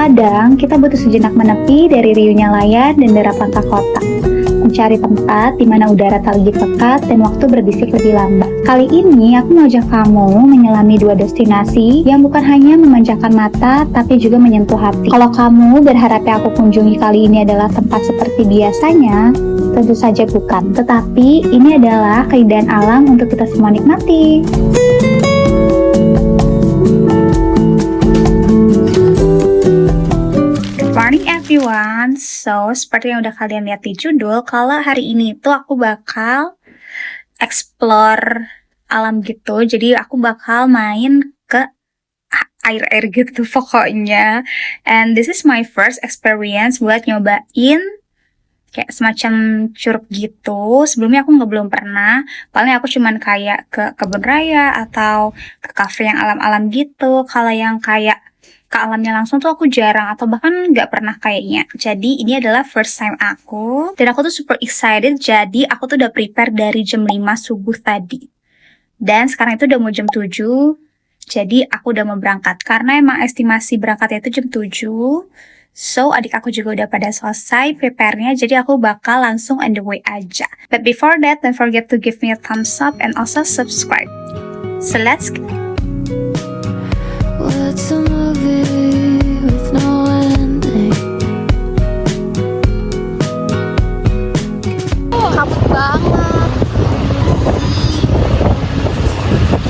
Kadang kita butuh sejenak menepi dari riuhnya layar dan derapan kota, mencari tempat di mana udara tak lagi pekat dan waktu berbisik lebih lambat. Kali ini aku mau ajak kamu menyelami dua destinasi yang bukan hanya memanjakan mata tapi juga menyentuh hati. Kalau kamu berharap yang aku kunjungi kali ini adalah tempat seperti biasanya, tentu saja bukan. Tetapi ini adalah keindahan alam untuk kita semua nikmati. Morning everyone. So, seperti yang udah kalian lihat di judul, kalau hari ini tuh aku bakal explore alam gitu. Jadi aku bakal main ke air-air gitu pokoknya. And this is my first experience buat nyobain kayak semacam curug gitu. Sebelumnya aku belum pernah. Paling aku cuman kayak ke kebun raya atau ke cafe yang alam-alam gitu. Kalau yang kayak ke alamnya langsung tuh aku jarang atau bahkan nggak pernah kayaknya. Jadi ini adalah first time aku dan aku tuh super excited. Jadi aku tuh udah prepare dari jam 5 subuh tadi. Dan sekarang itu udah mau jam 7. Jadi aku udah mau berangkat karena emang estimasi berangkatnya itu jam 7. So adik aku juga udah pada selesai prepare-nya. Jadi aku bakal langsung on the way aja. But before that, don't forget to give me a thumbs up and also subscribe. So let's go. What's a movie with no ending? Oh, kabut banget.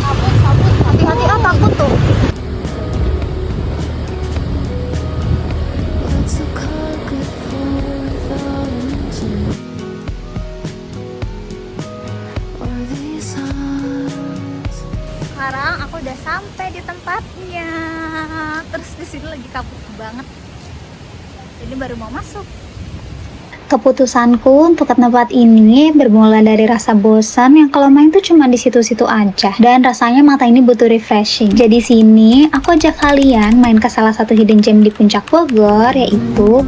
Kabut. Hati-hati takut tuh. What's a car good for without an engine? Or these arms? Sekarang aku udah sampai di tempatnya. Terus di sini lagi kabut banget. Jadi baru mau masuk. Keputusanku untuk ke tempat ini bermula dari rasa bosan yang kalau main tuh cuma di situ-situ aja dan rasanya mata ini butuh refreshing. Jadi sini aku ajak kalian main ke salah satu hidden gem di Puncak Bogor, yaitu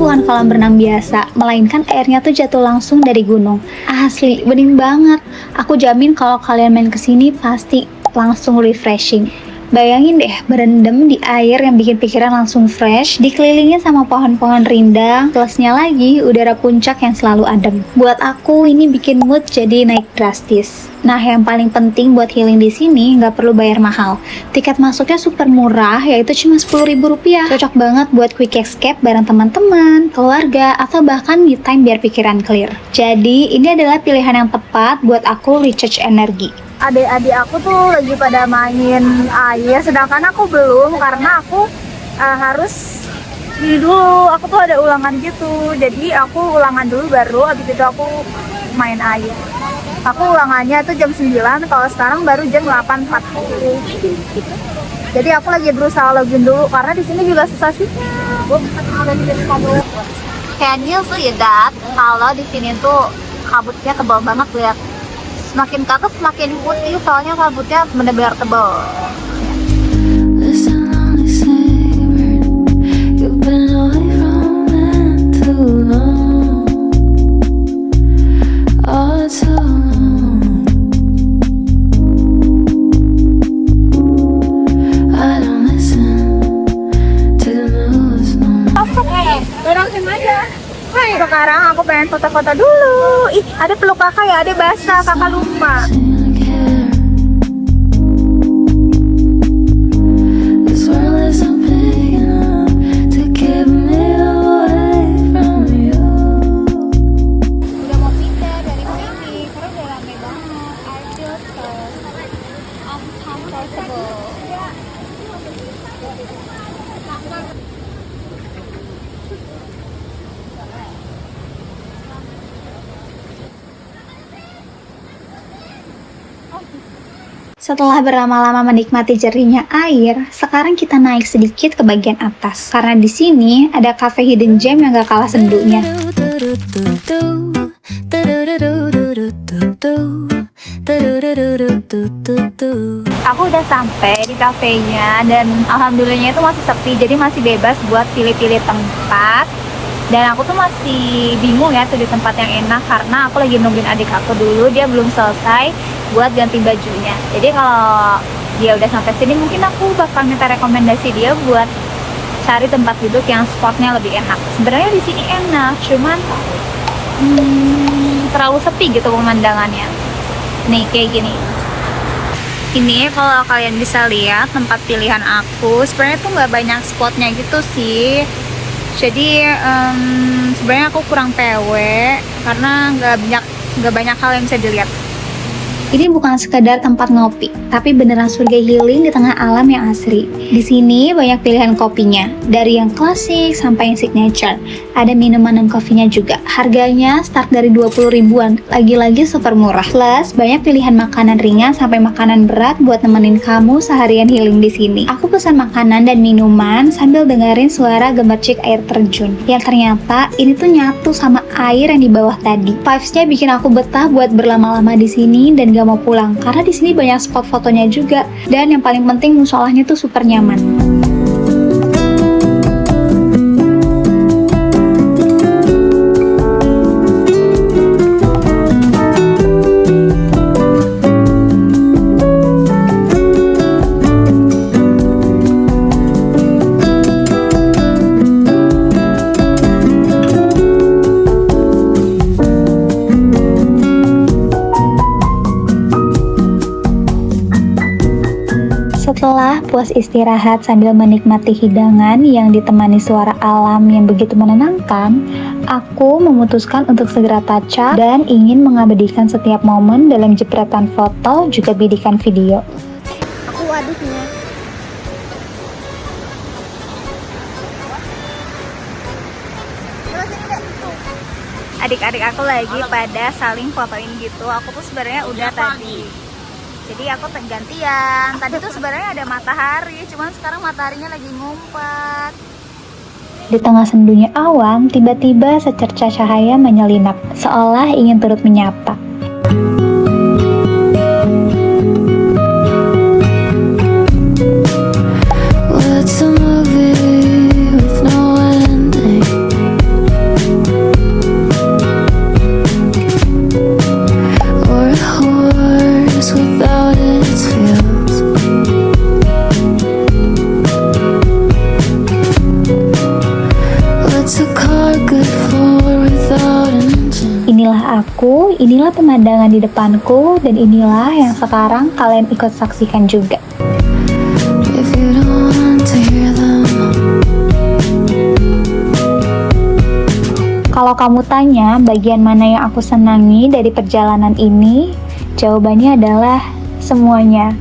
bukan kolam berenang biasa, melainkan airnya tuh jatuh langsung dari gunung. Asli, bening banget. Aku jamin kalau kalian main kesini pasti langsung refreshing. Bayangin deh, berendam di air yang bikin pikiran langsung fresh, dikelilingi sama pohon-pohon rindang, plusnya lagi udara puncak yang selalu adem. Buat aku, ini bikin mood jadi naik drastis. Nah, yang paling penting buat healing di sini nggak perlu bayar mahal. Tiket masuknya super murah, yaitu cuma Rp10.000. Cocok banget buat quick escape bareng teman-teman, keluarga, atau bahkan me time biar pikiran clear. Jadi, ini adalah pilihan yang tepat buat aku recharge energi. Adik-adik aku tuh lagi pada main air, sedangkan aku belum karena aku harus ini dulu. Aku tuh ada ulangan gitu, jadi aku ulangan dulu baru habis itu aku main air. Aku ulangannya tuh jam 9, kalau sekarang baru jam 8.40. Jadi aku lagi berusaha login dulu karena di sini juga susah sih. Can you see that? Kalau di sini tuh kabutnya tebal banget, lihat. Semakin ke atas semakin putih, soalnya kabutnya benar-benar tebal. Listen, only savor. You've been away from it too long. Oh, too long. I don't listen to the news no more. Beresin aja. Hai, sekarang aku pengen foto-foto dulu. Ih, ada peluk kakak ya, ada basah, kakak lupa. Seem to care. This world isn't big enough to keep me away from you. Udah mau pindah dari sini, karena udah rame banget. I feel so uncomfortable. Setelah berlama-lama menikmati jernihnya air, sekarang kita naik sedikit ke bagian atas. Karena di sini ada cafe hidden gem yang gak kalah sendunya. Aku udah sampai di kafenya dan alhamdulillahnya itu masih sepi, jadi masih bebas buat pilih-pilih tempat. Dan aku tuh masih bingung ya tuh di tempat yang enak karena aku lagi nungguin adik aku dulu, dia belum selesai buat ganti bajunya. Jadi kalau dia udah sampai sini mungkin aku bakal minta rekomendasi dia buat cari tempat duduk yang spotnya lebih enak. Sebenarnya di sini enak, cuman terlalu sepi gitu pemandangannya. Nih kayak gini. Ini kalau kalian bisa lihat tempat pilihan aku, sebenarnya tuh nggak banyak spotnya gitu sih. Jadi sebenarnya aku kurang PW karena nggak banyak hal yang bisa dilihat. Ini bukan sekedar tempat ngopi, tapi beneran surga healing di tengah alam yang asri. Di sini banyak pilihan kopinya, dari yang klasik sampai yang signature. Ada minuman dan kopinya juga. Harganya start dari 20 ribuan, lagi-lagi super murah. Plus, banyak pilihan makanan ringan sampai makanan berat buat nemenin kamu seharian healing di sini. Aku pesan makanan dan minuman sambil dengerin suara gemercik air terjun. Yang ternyata ini tuh nyatu sama air yang di bawah tadi. Vibes-nya bikin aku betah buat berlama-lama di sini dan gak mau pulang karena di sini banyak spot fotonya juga, dan yang paling penting musolahnya tuh super nyaman. Setelah puas istirahat sambil menikmati hidangan yang ditemani suara alam yang begitu menenangkan, aku memutuskan untuk segera touch up dan ingin mengabadikan setiap momen dalam jepretan foto juga bidikan video. Aku adiknya. Adik-adik aku lagi pada saling fotoin gitu. Aku tuh sebenarnya udah tadi. Jadi aku gantian. Tadi tuh sebenarnya ada matahari, cuman sekarang mataharinya lagi ngumpat. Di tengah sendunya awan, tiba-tiba secerca cahaya menyelinap, seolah ingin turut menyapa. What's a movie with no ending? Or a horse without its wheels? What's a car good for without an engine? Inilah aku, inilah pemandangan di depanku, dan inilah yang sekarang kalian ikut saksikan juga. If you don't want to hear them, Kalau kamu tanya bagian mana yang aku senangi dari perjalanan ini, jawabannya adalah semuanya.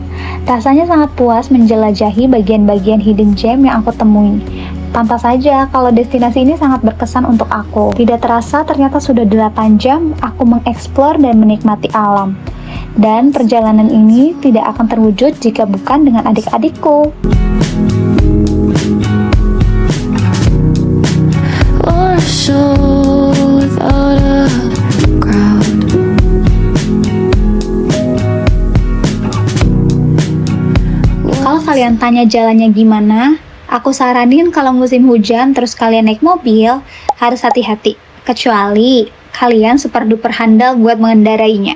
Rasanya sangat puas menjelajahi bagian-bagian hidden gem yang aku temui. Pantas saja kalau destinasi ini sangat berkesan untuk aku. Tidak terasa ternyata sudah 8 jam aku mengeksplor dan menikmati alam. Dan perjalanan ini tidak akan terwujud jika bukan dengan adik-adikku. or a show without a crowd. Kalau kalian tanya jalannya gimana, aku saranin kalau musim hujan terus kalian naik mobil, harus hati-hati. Kecuali kalian super duper handal buat mengendarainya.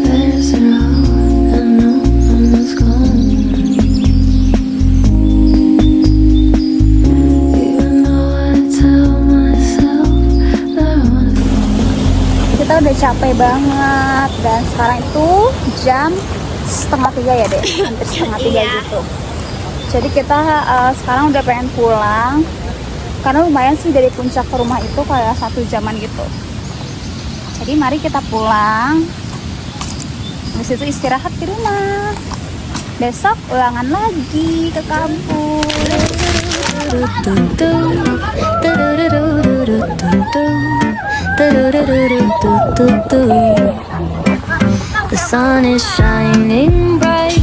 There's a road and no one is going. Even though I tell myself that I wanna. Kita udah capek banget dan sekarang itu jam 2:30 ya deh, hampir 2:30 gitu. Jadi kita sekarang udah pengen pulang karena lumayan sih dari puncak ke rumah itu kayak 1 jaman gitu. Jadi mari kita pulang, habis itu istirahat di rumah. Besok ulangan lagi ke kampus. The sun is shining bright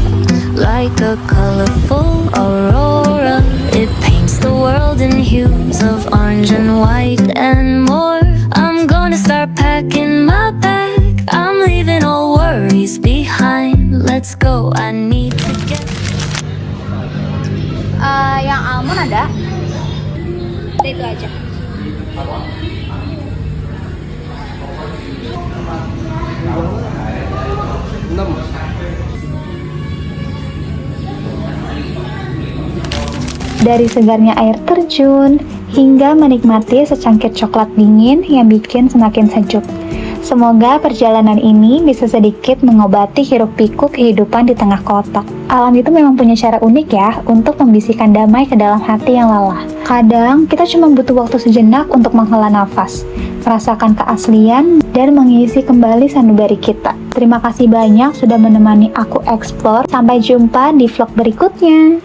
like a colorful aurora. It paints the world in hues of orange and white and more. I'm gonna start packing my bag. I'm leaving all worries behind. Let's go, I need to get. Yang almond ada? Udah itu aja. Dari segarnya air terjun hingga menikmati secangkir coklat dingin yang bikin semakin sejuk. Semoga perjalanan ini bisa sedikit mengobati hiruk-pikuk kehidupan di tengah kota. Alam itu memang punya cara unik ya untuk membisikkan damai ke dalam hati yang lelah. Kadang kita cuma butuh waktu sejenak untuk menghela nafas, merasakan keaslian, dan mengisi kembali sanubari kita. Terima kasih banyak sudah menemani aku explore. Sampai jumpa di vlog berikutnya.